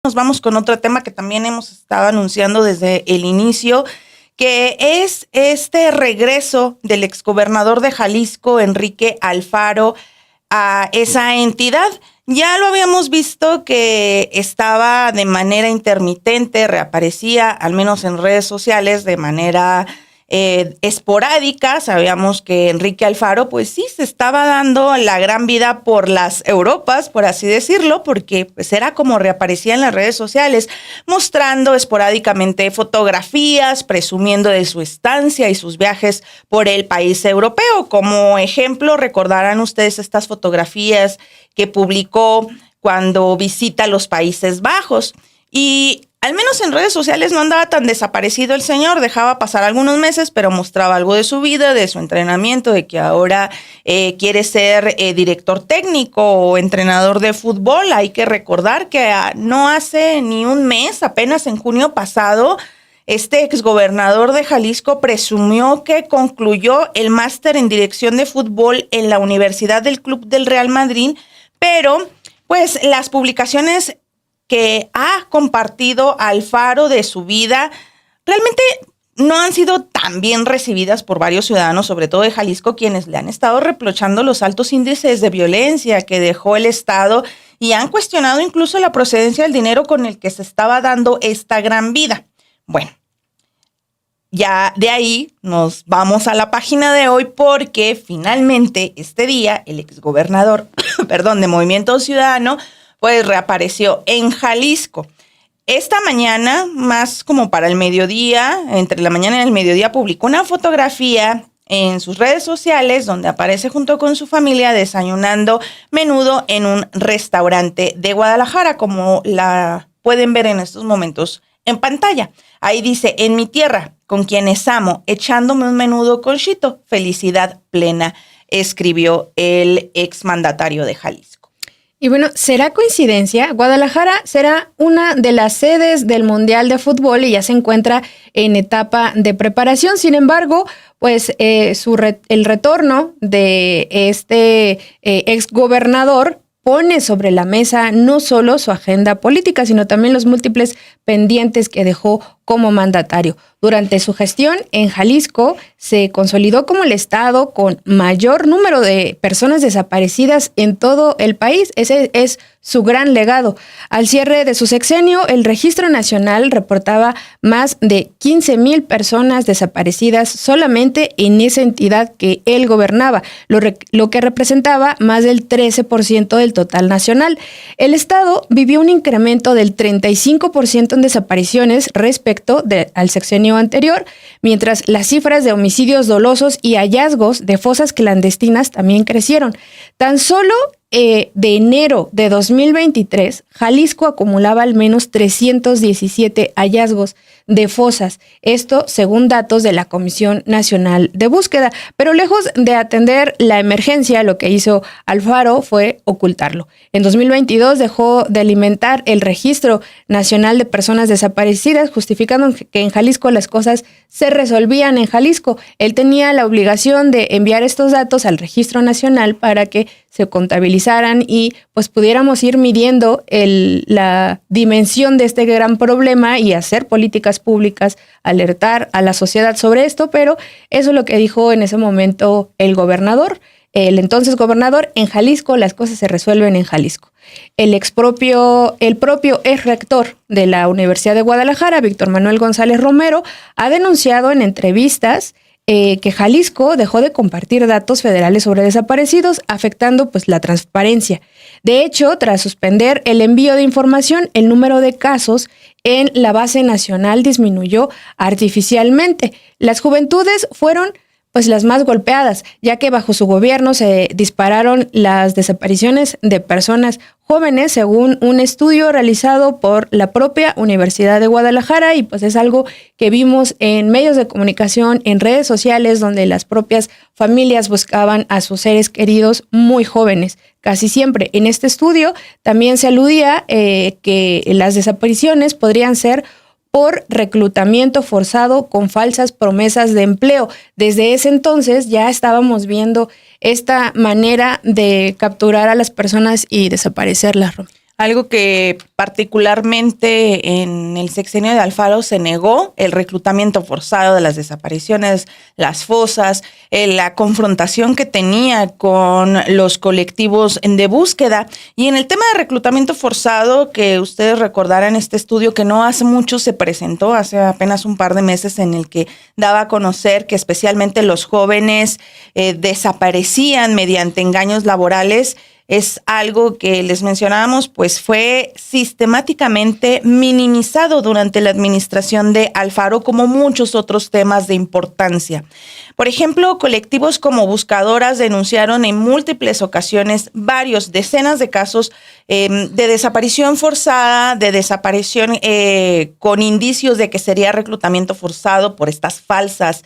Nos vamos con otro tema que también hemos estado anunciando desde el inicio, que es este regreso del exgobernador de Jalisco, Enrique Alfaro, a esa entidad. Ya lo habíamos visto que estaba de manera intermitente, reaparecía, al menos en redes sociales, de manera esporádica. Sabíamos que Enrique Alfaro, pues sí, se estaba dando la gran vida por las Europas, por así decirlo, porque pues era como reaparecía en las redes sociales, mostrando esporádicamente fotografías, presumiendo de su estancia y sus viajes por el país europeo. Como ejemplo, recordarán ustedes estas fotografías que publicó cuando visita los Países Bajos. Y al menos en redes sociales no andaba tan desaparecido el señor, dejaba pasar algunos meses, pero mostraba algo de su vida, de su entrenamiento, de que ahora quiere ser director técnico o entrenador de fútbol. Hay que recordar que no hace ni un mes, apenas en junio pasado, este exgobernador de Jalisco presumió que concluyó el máster en dirección de fútbol en la Universidad del Club del Real Madrid, pero pues las publicaciones que ha compartido Alfaro de su vida realmente no han sido tan bien recibidas por varios ciudadanos, sobre todo de Jalisco, quienes le han estado reprochando los altos índices de violencia que dejó el Estado y han cuestionado incluso la procedencia del dinero con el que se estaba dando esta gran vida. Bueno, ya de ahí nos vamos a la página de hoy porque finalmente este día el exgobernador, de Movimiento Ciudadano, pues reapareció en Jalisco. Esta mañana, más como para el mediodía, entre la mañana y el mediodía, publicó una fotografía en sus redes sociales donde aparece junto con su familia desayunando menudo en un restaurante de Guadalajara, como la pueden ver en estos momentos en pantalla. Ahí dice: en mi tierra, con quienes amo, echándome un menudo con chito, felicidad plena, escribió el exmandatario de Jalisco. Y bueno, ¿será coincidencia? Guadalajara será una de las sedes del Mundial de Fútbol y ya se encuentra en etapa de preparación. Sin embargo, pues el retorno de este exgobernador pone sobre la mesa no solo su agenda política, sino también los múltiples pendientes que dejó como mandatario. Durante su gestión en Jalisco se consolidó como el estado con mayor número de personas desaparecidas en todo el país. Ese es su gran legado. Al cierre de su sexenio, el Registro Nacional reportaba más de 15,000 personas desaparecidas solamente en esa entidad que él gobernaba, lo que representaba más del 13% del total nacional. El estado vivió un incremento del 35% en desapariciones respecto al sexenio anterior, mientras las cifras de homicidios dolosos y hallazgos de fosas clandestinas también crecieron. Tan solo de enero de 2023, Jalisco acumulaba al menos 317 hallazgos de fosas, esto según datos de la Comisión Nacional de Búsqueda. Pero lejos de atender la emergencia, lo que hizo Alfaro fue ocultarlo. En 2022 dejó de alimentar el Registro Nacional de Personas Desaparecidas, justificando que en Jalisco las cosas se resolvían en Jalisco. Él tenía la obligación de enviar estos datos al Registro Nacional para que se contabilizaran y pues pudiéramos ir midiendo la dimensión de este gran problema y hacer políticas públicas, alertar a la sociedad sobre esto, pero eso es lo que dijo en ese momento el gobernador. El entonces gobernador: en Jalisco las cosas se resuelven en Jalisco. El propio ex rector de la Universidad de Guadalajara, Víctor Manuel González Romero, ha denunciado en entrevistas que Jalisco dejó de compartir datos federales sobre desaparecidos, afectando pues la transparencia. De hecho, tras suspender el envío de información, el número de casos en la base nacional disminuyó artificialmente. Las juventudes fueron pues las más golpeadas, ya que bajo su gobierno se dispararon las desapariciones de personas jóvenes, según un estudio realizado por la propia Universidad de Guadalajara, y pues es algo que vimos en medios de comunicación, en redes sociales, donde las propias familias buscaban a sus seres queridos muy jóvenes. Casi siempre en este estudio también se aludía que las desapariciones podrían ser por reclutamiento forzado con falsas promesas de empleo. Desde ese entonces ya estábamos viendo esta manera de capturar a las personas y desaparecerlas. Algo que particularmente en el sexenio de Alfaro se negó, el reclutamiento forzado de las desapariciones, las fosas, la confrontación que tenía con los colectivos de búsqueda. Y en el tema de reclutamiento forzado, que ustedes recordarán este estudio que no hace mucho se presentó, hace apenas un par de meses, en el que daba a conocer que especialmente los jóvenes desaparecían mediante engaños laborales. Es algo que les mencionábamos, pues fue sistemáticamente minimizado durante la administración de Alfaro, como muchos otros temas de importancia. Por ejemplo, colectivos como Buscadoras denunciaron en múltiples ocasiones decenas de casos de desaparición forzada, de desaparición con indicios de que sería reclutamiento forzado por estas falsas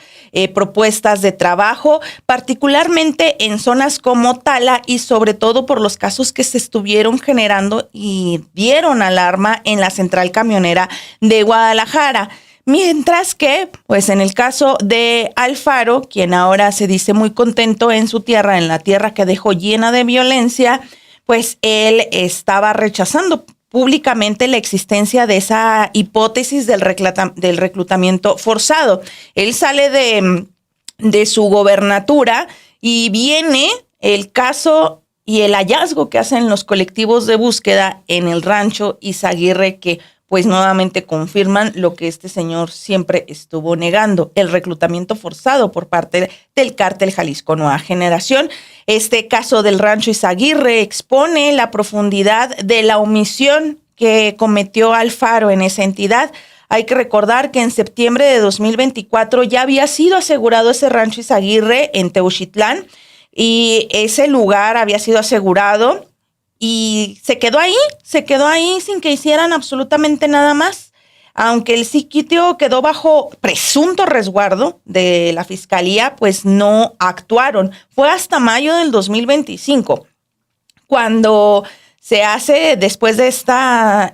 propuestas de trabajo, particularmente en zonas como Tala y sobre todo por los casos que se estuvieron generando y dieron alarma en la central camionera de Guadalajara. Mientras que, pues en el caso de Alfaro, quien ahora se dice muy contento en su tierra, en la tierra que dejó llena de violencia, pues él estaba rechazando públicamente la existencia de esa hipótesis del reclutamiento forzado. Él sale de su gobernatura y viene el caso y el hallazgo que hacen los colectivos de búsqueda en el rancho Izaguirre, que pues nuevamente confirman lo que este señor siempre estuvo negando, el reclutamiento forzado por parte del cártel Jalisco Nueva Generación. Este caso del rancho Izaguirre expone la profundidad de la omisión que cometió Alfaro en esa entidad. Hay que recordar que en septiembre de 2024 ya había sido asegurado ese rancho Izaguirre en Teuxitlán y ese lugar había sido asegurado y se quedó ahí sin que hicieran absolutamente nada más. Aunque el sitio quedó bajo presunto resguardo de la fiscalía, pues no actuaron. Fue hasta mayo del 2025 cuando se hace, después de este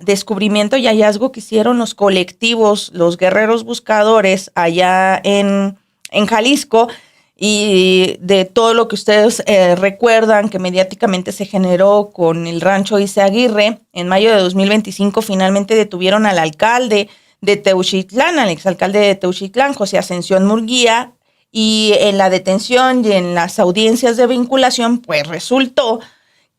descubrimiento y hallazgo que hicieron los colectivos, los guerreros buscadores allá en Jalisco, y de todo lo que ustedes recuerdan que mediáticamente se generó con el rancho Izaguirre, en mayo de 2025 finalmente detuvieron al alcalde de Teuxitlán, al exalcalde de Teuxitlán, José Ascensión Murguía, y en la detención y en las audiencias de vinculación, pues resultó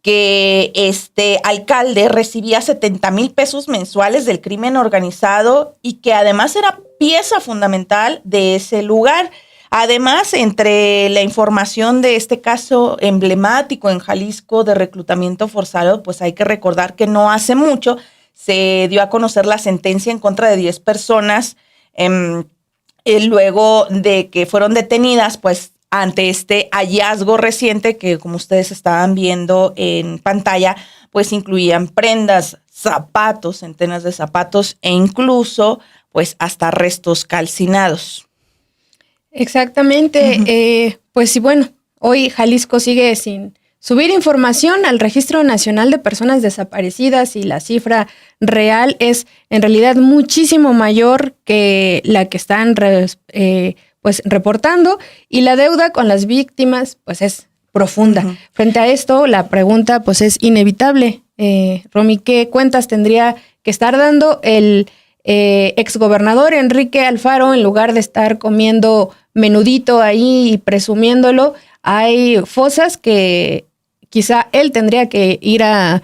que este alcalde recibía 70,000 pesos mensuales del crimen organizado y que además era pieza fundamental de ese lugar. Además, entre la información de este caso emblemático en Jalisco de reclutamiento forzado, pues hay que recordar que no hace mucho se dio a conocer la sentencia en contra de 10 personas luego de que fueron detenidas, pues ante este hallazgo reciente que, como ustedes estaban viendo en pantalla, pues incluían prendas, zapatos, centenas de zapatos e incluso pues hasta restos calcinados. Exactamente. Pues sí, bueno, hoy Jalisco sigue sin subir información al Registro Nacional de Personas Desaparecidas y la cifra real es en realidad muchísimo mayor que la que están pues reportando y la deuda con las víctimas pues es profunda. Uh-huh. Frente a esto, la pregunta pues es inevitable. Romy, ¿qué cuentas tendría que estar dando el exgobernador Enrique Alfaro en lugar de estar comiendo menudito ahí y presumiéndolo? Hay fosas que quizá él tendría que ir a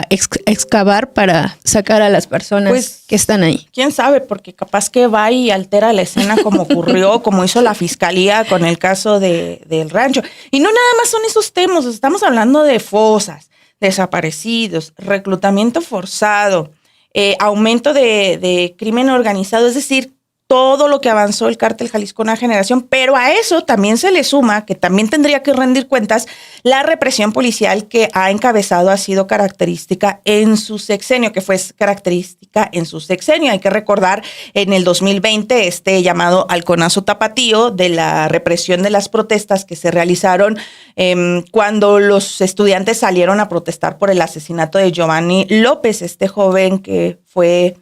excavar para sacar a las personas pues, que están ahí. ¿Quién sabe? Porque capaz que va y altera la escena como ocurrió, como hizo la fiscalía con el caso del rancho. Y no nada más son esos temas, estamos hablando de fosas, desaparecidos, reclutamiento forzado, aumento de crimen organizado, es decir, todo lo que avanzó el cártel Jalisco Nueva Generación, pero a eso también se le suma, que también tendría que rendir cuentas, la represión policial que ha encabezado ha sido característica en su sexenio, que fue característica en su sexenio. Hay que recordar en el 2020 este llamado halconazo tapatío de la represión de las protestas que se realizaron cuando los estudiantes salieron a protestar por el asesinato de Giovanni López, este joven que fue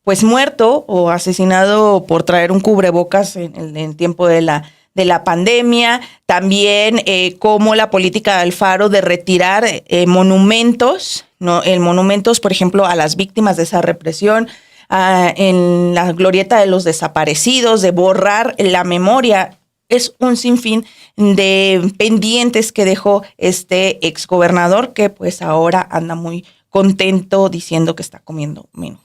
pues muerto o asesinado por traer un cubrebocas en el tiempo de la pandemia. También como la política de Alfaro de retirar monumentos ¿no? El monumentos, por ejemplo, a las víctimas de esa represión, en la glorieta de los desaparecidos, de borrar la memoria. Es un sinfín de pendientes que dejó este exgobernador, que pues ahora anda muy contento diciendo que está comiendo menos.